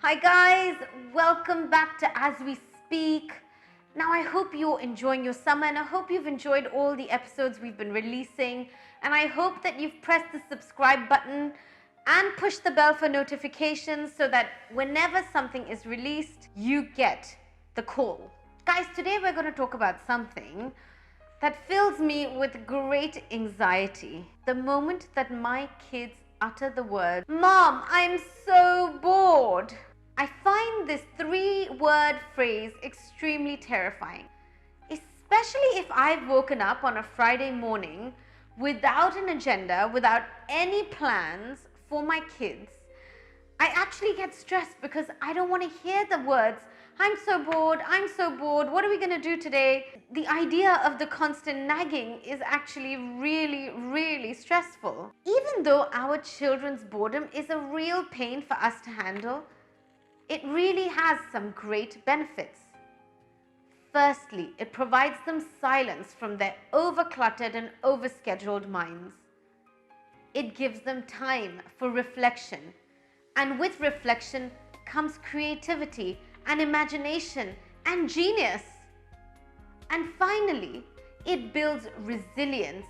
Hi guys, welcome back to As We Speak. Now I hope you're enjoying your summer and I hope you've enjoyed all the episodes we've been releasing, and I hope that you've pressed the subscribe button and pushed the bell for notifications so that whenever something is released, you get the call. Guys, today we're going to talk about something that fills me with great anxiety. The moment that my kids utter the word, "Mom, I'm so bored." I find this 3-word phrase extremely terrifying, especially if I've woken up on a Friday morning without an agenda, without any plans for my kids. I actually get stressed because I don't want to hear the words, "I'm so bored, what are we going to do today?" The idea of the constant nagging is actually really, really stressful. Even though our children's boredom is a real pain for us to handle, it really has some great benefits. Firstly, it provides them silence from their overcluttered and overscheduled minds. It gives them time for reflection, and with reflection comes creativity and imagination and genius. And finally, it builds resilience.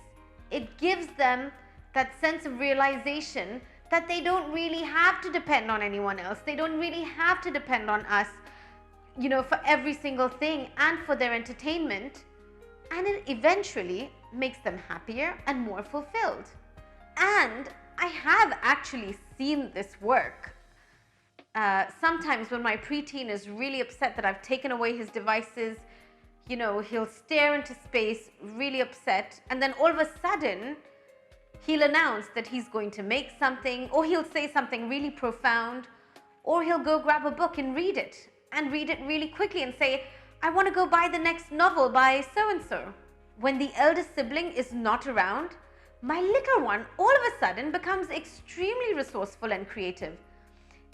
It gives them that sense of realization that they don't really have to depend on anyone else. They don't really have to depend on us, for every single thing and for their entertainment. And it eventually makes them happier and more fulfilled. And I have actually seen this work. Sometimes when my preteen is really upset that I've taken away his devices, he'll stare into space, really upset, and then all of a sudden, he'll announce that he's going to make something, or he'll say something really profound, or he'll go grab a book and read it really quickly and say, "I want to go buy the next novel by so-and-so." When the elder sibling is not around, my little one all of a sudden becomes extremely resourceful and creative.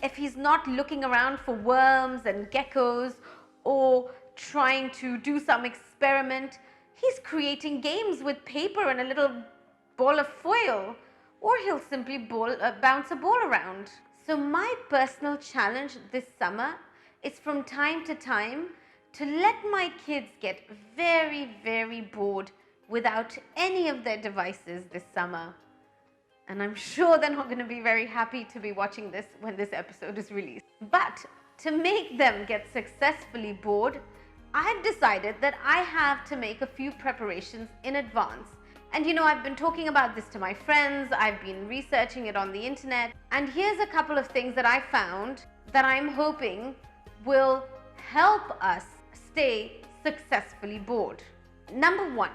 If he's not looking around for worms and geckos or trying to do some experiment, he's creating games with paper and a little ball of foil, or he'll simply bounce a ball around. So my personal challenge this summer is from time to time to let my kids get very, very bored without any of their devices this summer. And I'm sure they're not going to be very happy to be watching this when this episode is released. But to make them get successfully bored, I've decided that I have to make a few preparations in advance. And I've been talking about this to my friends, I've been researching it on the internet, and here's a couple of things that I found that I'm hoping will help us stay successfully bored. Number 1,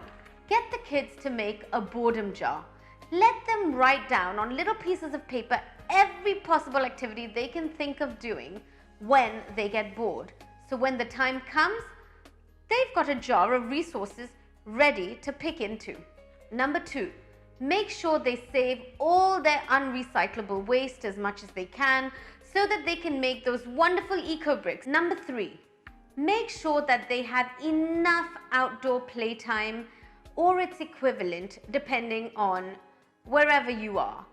get the kids to make a boredom jar. Let them write down on little pieces of paper every possible activity they can think of doing when they get bored. So when the time comes, they've got a jar of resources ready to pick into. Number 2, make sure they save all their unrecyclable waste as much as they can so that they can make those wonderful eco bricks. Number 3, make sure that they have enough outdoor playtime or its equivalent depending on wherever you are.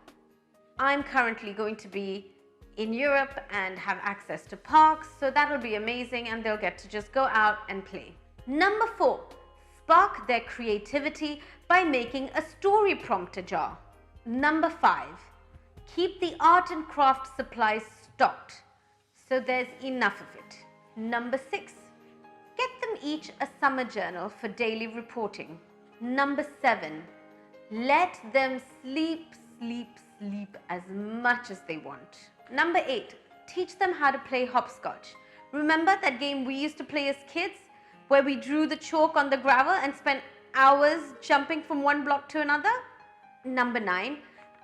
I'm currently going to be in Europe and have access to parks, so that'll be amazing and they'll get to just go out and play. Number 4, spark their creativity by making a story prompter jar. Number 5, keep the art and craft supplies stocked so there's enough of it. Number 6, get them each a summer journal for daily reporting. Number 7, let them sleep as much as they want. Number 8, teach them how to play hopscotch. Remember that game we used to play as kids where we drew the chalk on the gravel and spent hours jumping from one block to another? Number 9,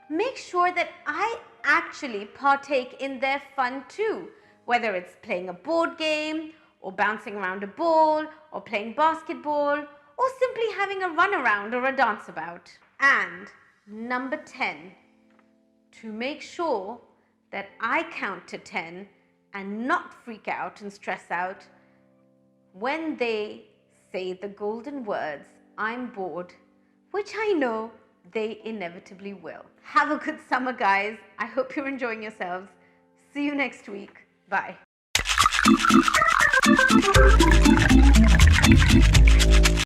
make sure that I actually partake in their fun too, whether it's playing a board game or bouncing around a ball or playing basketball or simply having a run around or a dance about. And number 10, to make sure that I count to 10 and not freak out and stress out when they say the golden words, "I'm bored," which I know they inevitably will. Have a good summer, guys. I hope you're enjoying yourselves. See you next week. Bye.